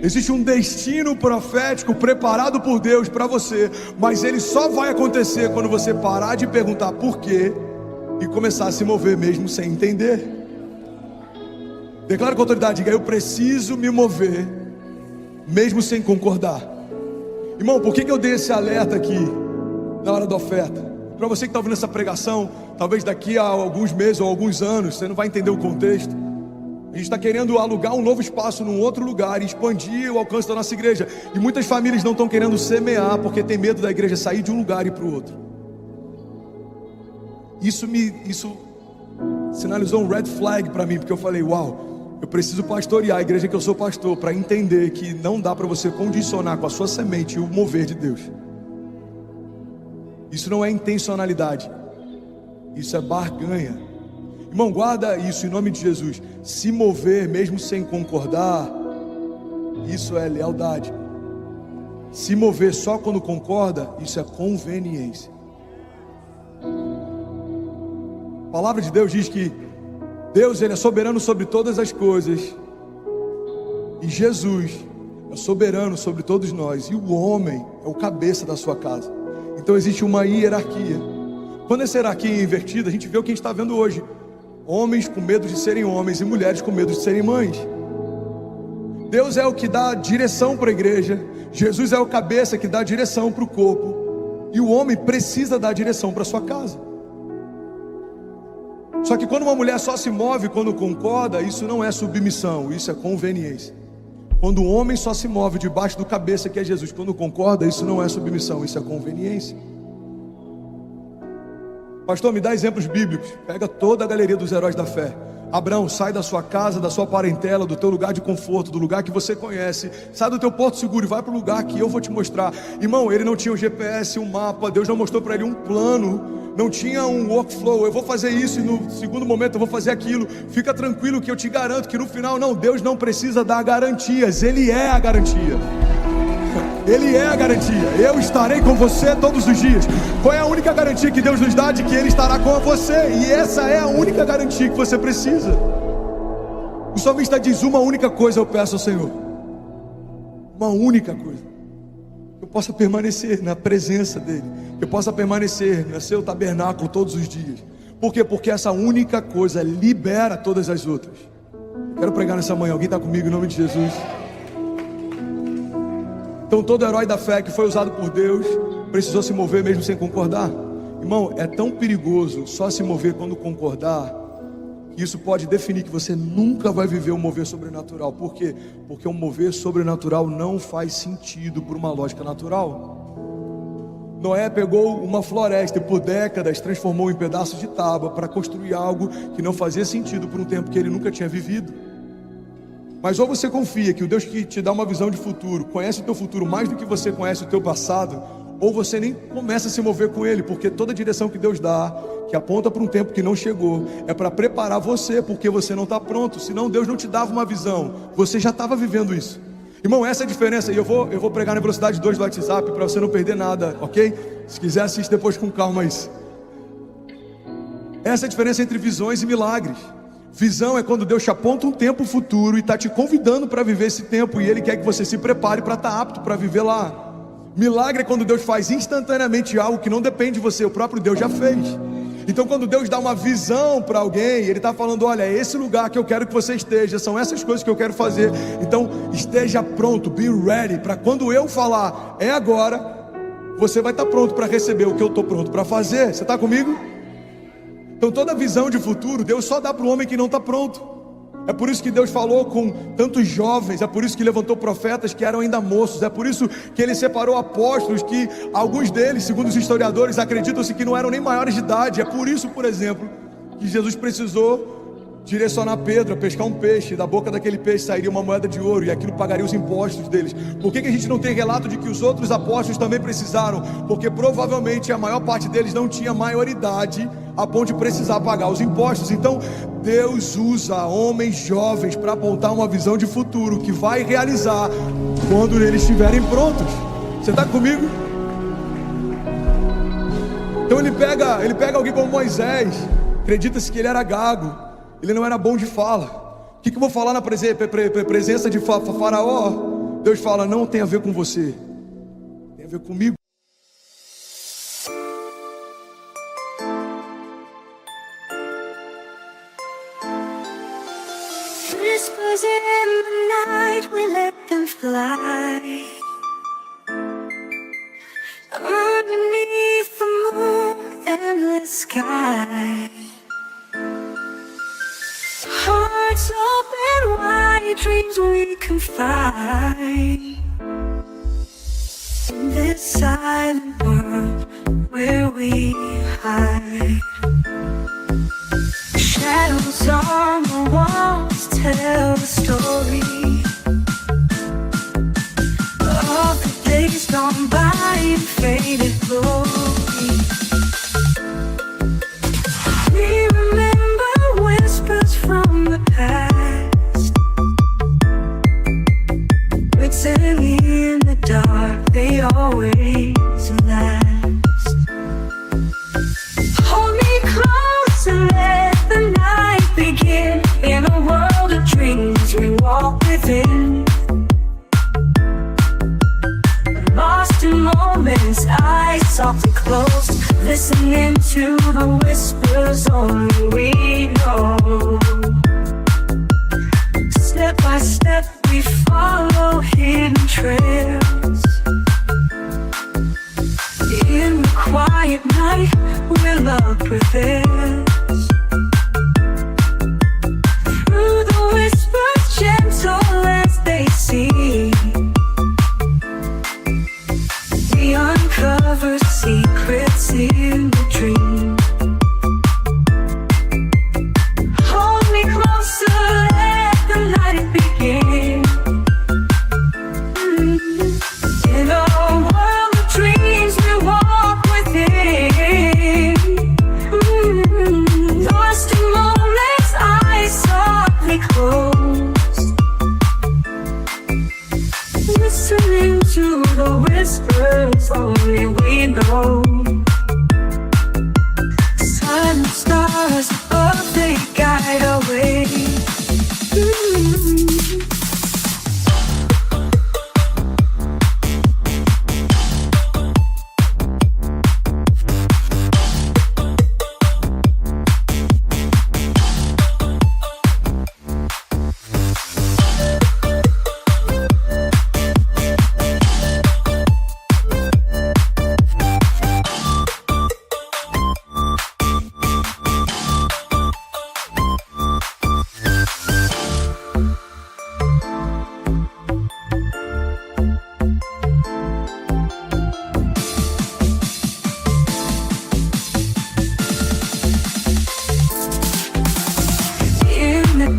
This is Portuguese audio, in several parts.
Existe um destino profético preparado por Deus para você, mas ele só vai acontecer quando você parar de perguntar por quê e começar a se mover mesmo sem entender. Declara com autoridade, diga: eu preciso me mover mesmo sem concordar. Irmão, por que eu dei esse alerta aqui na hora da oferta? Para você que está ouvindo essa pregação, talvez daqui a alguns meses ou alguns anos, você não vai entender o contexto. A gente está querendo alugar um novo espaço num outro lugar e expandir o alcance da nossa igreja. E muitas famílias não estão querendo semear porque tem medo da igreja sair de um lugar e ir para o outro. Isso sinalizou um red flag para mim, porque eu falei: uau, eu preciso pastorear a igreja que eu sou pastor, para entender que não dá para você condicionar com a sua semente o mover de Deus. Isso não é intencionalidade, isso é barganha. Irmão, guarda isso em nome de Jesus. Se mover mesmo sem concordar, isso é lealdade. Se mover só quando concorda, isso é conveniência. A palavra de Deus diz que Deus, ele é soberano sobre todas as coisas, e Jesus é soberano sobre todos nós, e o homem é o cabeça da sua casa. Então existe uma hierarquia. Quando essa hierarquia é invertida, a gente vê o que a gente está vendo hoje: homens com medo de serem homens e mulheres com medo de serem mães. Deus é o que dá direção para a igreja, Jesus é o cabeça que dá direção para o corpo, e o homem precisa dar direção para a sua casa. Só que quando uma mulher só se move quando concorda, isso não é submissão, isso é conveniência. Quando o homem só se move debaixo do cabeça que é Jesus, quando concorda, isso não é submissão, isso é conveniência. Pastor, me dá exemplos bíblicos. Pega toda a galeria dos heróis da fé. Abraão, sai da sua casa, da sua parentela, do teu lugar de conforto, do lugar que você conhece. Sai do teu porto seguro e vai para o lugar que eu vou te mostrar. Irmão, ele não tinha um GPS, um mapa. Deus não mostrou para ele um plano. Não tinha um workflow. Eu vou fazer isso e no segundo momento eu vou fazer aquilo. Fica tranquilo que eu te garanto que no final, não, Deus não precisa dar garantias. Ele é a garantia. Ele é a garantia. Eu estarei com você todos os dias. Qual é a única garantia que Deus nos dá? De que Ele estará com você. E essa é a única garantia que você precisa. O salmista diz: uma única coisa eu peço ao Senhor. Uma única coisa: eu possa permanecer na presença dEle, eu possa permanecer no seu tabernáculo todos os dias. Por quê? Porque essa única coisa libera todas as outras. Quero pregar nessa manhã. Alguém está comigo em nome de Jesus? Então todo herói da fé que foi usado por Deus precisou se mover mesmo sem concordar. Irmão, é tão perigoso só se mover quando concordar, que isso pode definir que você nunca vai viver um mover sobrenatural. Por quê? Porque um mover sobrenatural não faz sentido por uma lógica natural. Noé pegou uma floresta e por décadas transformou em pedaços de tábua para construir algo que não fazia sentido por um tempo que ele nunca tinha vivido. Mas ou você confia que o Deus que te dá uma visão de futuro conhece o teu futuro mais do que você conhece o teu passado, ou você nem começa a se mover com Ele, porque toda direção que Deus dá, que aponta para um tempo que não chegou, é para preparar você, porque você não está pronto. Senão Deus não te dava uma visão, você já estava vivendo isso. Irmão, essa é a diferença. E eu vou pregar na velocidade 2 do WhatsApp para você não perder nada, ok? Se quiser assiste depois com calma isso. Essa é a diferença entre visões e milagres. Visão é quando Deus te aponta um tempo futuro e está te convidando para viver esse tempo, e Ele quer que você se prepare para estar apto para viver lá. Milagre é quando Deus faz instantaneamente algo que não depende de você, o próprio Deus já fez. Então quando Deus dá uma visão para alguém, Ele está falando: olha, é esse lugar que eu quero que você esteja, são essas coisas que eu quero fazer. Então esteja pronto, be ready, para quando eu falar, é agora, você vai estar pronto para receber o que eu estou pronto para fazer. Você está comigo? Então toda visão de futuro, Deus só dá para o homem que não está pronto. É por isso que Deus falou com tantos jovens, é por isso que levantou profetas que eram ainda moços, é por isso que Ele separou apóstolos que alguns deles, segundo os historiadores, acreditam-se que não eram nem maiores de idade. É por isso, por exemplo, que Jesus precisou direcionar Pedro a pescar um peixe, da boca daquele peixe sairia uma moeda de ouro, e aquilo pagaria os impostos deles. Por que a gente não tem relato de que os outros apóstolos também precisaram? Porque provavelmente a maior parte deles não tinha maioridade a ponto de precisar pagar os impostos. Então Deus usa homens jovens para apontar uma visão de futuro que vai realizar quando eles estiverem prontos. Você está comigo? Então ele pega alguém como Moisés. Acredita-se que ele era gago, ele não era bom de fala. O que eu vou falar na presença de Faraó? Deus fala, não tem a ver com você, tem a ver comigo. Whispers in the night, we let them fly underneath the moon and the sky. Hearts open wide, dreams we confide in this silent world where we hide. Shadows on the walls tell the story of the days gone by in faded glory. We remember whispers from the past, written in the dark, they always last. Hold me close and let the night begin. In a world of dreams we walk within, lost in moments, eyes softly closed, listening to the whispers only we know. Step by step we follow hidden trails. In the quiet night where love prevails. Through the whispers, gentle as they seem, we uncover secrets in the dream. Hold me closer, let the night begin. In a world of dreams we walk within. Lost in moments, eyes softly closed, listening to the whispers only we know. Silent stars above, they guide our way.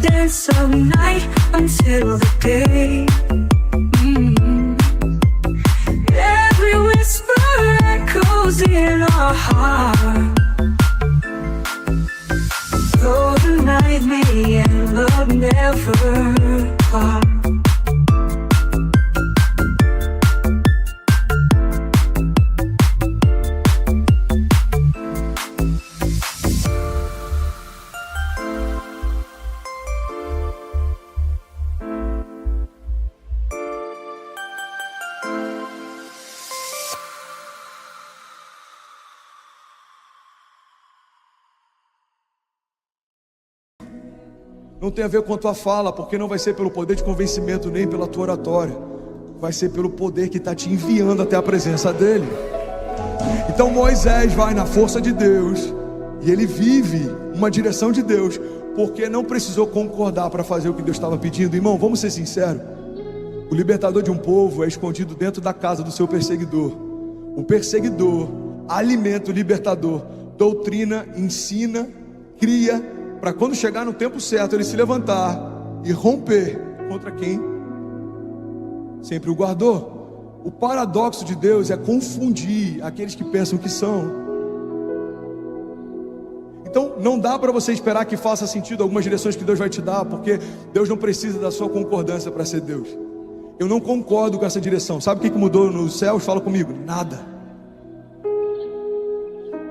Dance all night until the day. Every whisper echoes in our heart. Though the night may end, love never part. Não tem a ver com a tua fala, porque não vai ser pelo poder de convencimento, nem pela tua oratória. Vai ser pelo poder que está te enviando até a presença dele. Então Moisés vai na força de Deus, e ele vive uma direção de Deus, porque não precisou concordar para fazer o que Deus estava pedindo. Irmão, vamos ser sinceros. O libertador de um povo é escondido dentro da casa do seu perseguidor. O perseguidor alimenta o libertador, doutrina, ensina, cria, para quando chegar no tempo certo ele se levantar e romper contra quem sempre o guardou. O paradoxo de Deus é confundir aqueles que pensam que são. Então não dá para você esperar que faça sentido algumas direções que Deus vai te dar, porque Deus não precisa da sua concordância para ser Deus. Eu não concordo com essa direção. Sabe o que mudou nos céus? Fala comigo. Nada.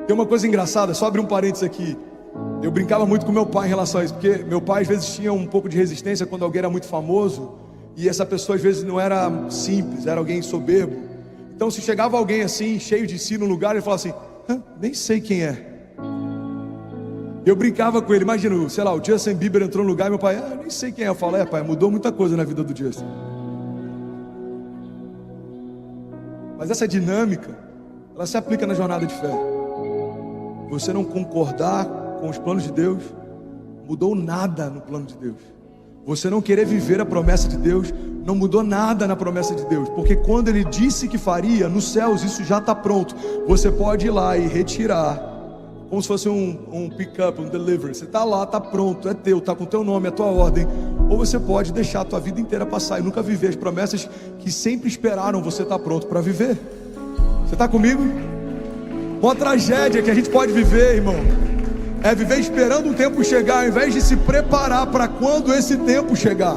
Tem uma coisa engraçada, só abrir um parênteses aqui. Eu brincava muito com meu pai em relação a isso, porque meu pai às vezes tinha um pouco de resistência quando alguém era muito famoso, E essa pessoa às vezes não era simples, era alguém soberbo. Então se chegava alguém assim, cheio de si no lugar, ele falava assim: nem sei quem é. Eu brincava com ele, imagina, sei lá, o Justin Bieber entrou no lugar e meu pai: nem sei quem é. Eu falo: pai, mudou muita coisa na vida do Justin. Mas essa dinâmica, ela se aplica na jornada de fé. Você não concordar com os planos de Deus mudou nada no plano de Deus. Você não querer viver a promessa de Deus não mudou nada na promessa de Deus, porque quando Ele disse que faria, nos céus isso já está pronto. Você pode ir lá e retirar, como se fosse um pick-up, um delivery. Você está lá, está pronto, é teu, está com o teu nome, é a tua ordem. Ou você pode deixar a tua vida inteira passar e nunca viver as promessas que sempre esperaram você estar pronto para viver. Você está comigo? Uma tragédia que a gente pode viver, irmão, é viver esperando o tempo chegar, ao invés de se preparar para quando esse tempo chegar.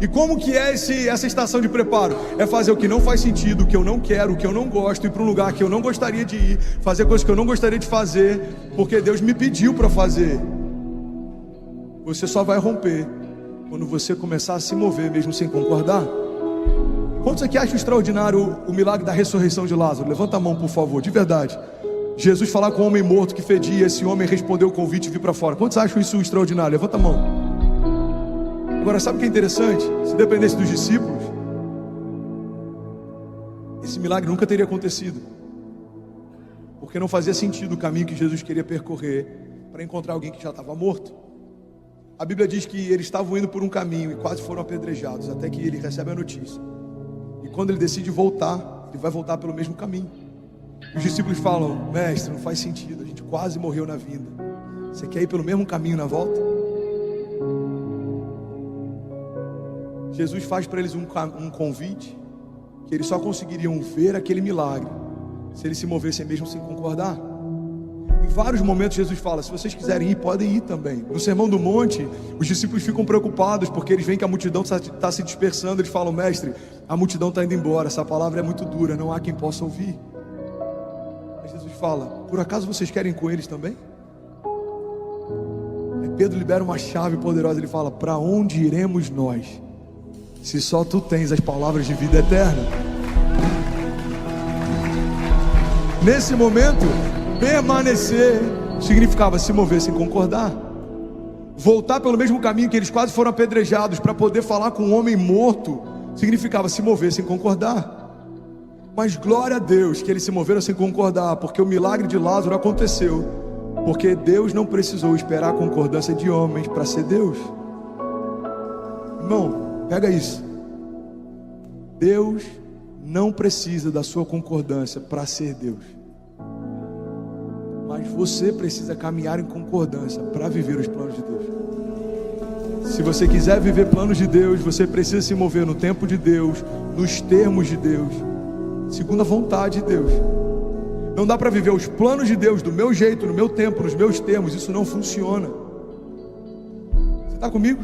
E como que é essa estação de preparo? É fazer o que não faz sentido, o que eu não quero, o que eu não gosto, ir para um lugar que eu não gostaria de ir, fazer coisas que eu não gostaria de fazer, porque Deus me pediu para fazer. Você só vai romper quando você começar a se mover mesmo sem concordar. Quantos aqui acham extraordinário o milagre da ressurreição de Lázaro? Levanta a mão, por favor, de verdade. Jesus falar com o homem morto que fedia, esse homem respondeu o convite e vir para fora. Quantos acham isso extraordinário? Levanta a mão. Agora, sabe o que é interessante? Se dependesse dos discípulos, esse milagre nunca teria acontecido, porque não fazia sentido o caminho que Jesus queria percorrer para encontrar alguém que já estava morto. A Bíblia diz que eles estavam indo por um caminho e quase foram apedrejados, até que ele recebe a notícia. E quando ele decide voltar, ele vai voltar pelo mesmo caminho. Os discípulos falam: mestre, não faz sentido, a gente quase morreu na vinda, você quer ir pelo mesmo caminho na volta? Jesus faz para eles um convite, que eles só conseguiriam ver aquele milagre se eles se movessem mesmo sem concordar. Em vários momentos Jesus fala: se vocês quiserem ir, podem ir também. No Sermão do Monte, os discípulos ficam preocupados, porque eles veem que a multidão está se dispersando. Eles falam: mestre, a multidão está indo embora, essa palavra é muito dura, não há quem possa ouvir. Mas Jesus fala: por acaso vocês querem ir com eles também? Aí Pedro libera uma chave poderosa, ele fala: para onde iremos nós, se só tu tens as palavras de vida eterna? Nesse momento, permanecer significava se mover sem concordar, voltar pelo mesmo caminho que eles quase foram apedrejados para poder falar com um homem morto, significava se mover sem concordar. Mas glória a Deus que eles se moveram sem concordar, porque o milagre de Lázaro aconteceu, porque Deus não precisou esperar a concordância de homens para ser Deus. Irmão, pega isso. Deus não precisa da sua concordância para ser Deus, mas você precisa caminhar em concordância para viver os planos de Deus. Se você quiser viver planos de Deus, você precisa se mover no tempo de Deus, nos termos de Deus, segundo a vontade de Deus. Não dá para viver os planos de Deus do meu jeito, no meu tempo, nos meus termos. Isso não funciona. Você está comigo?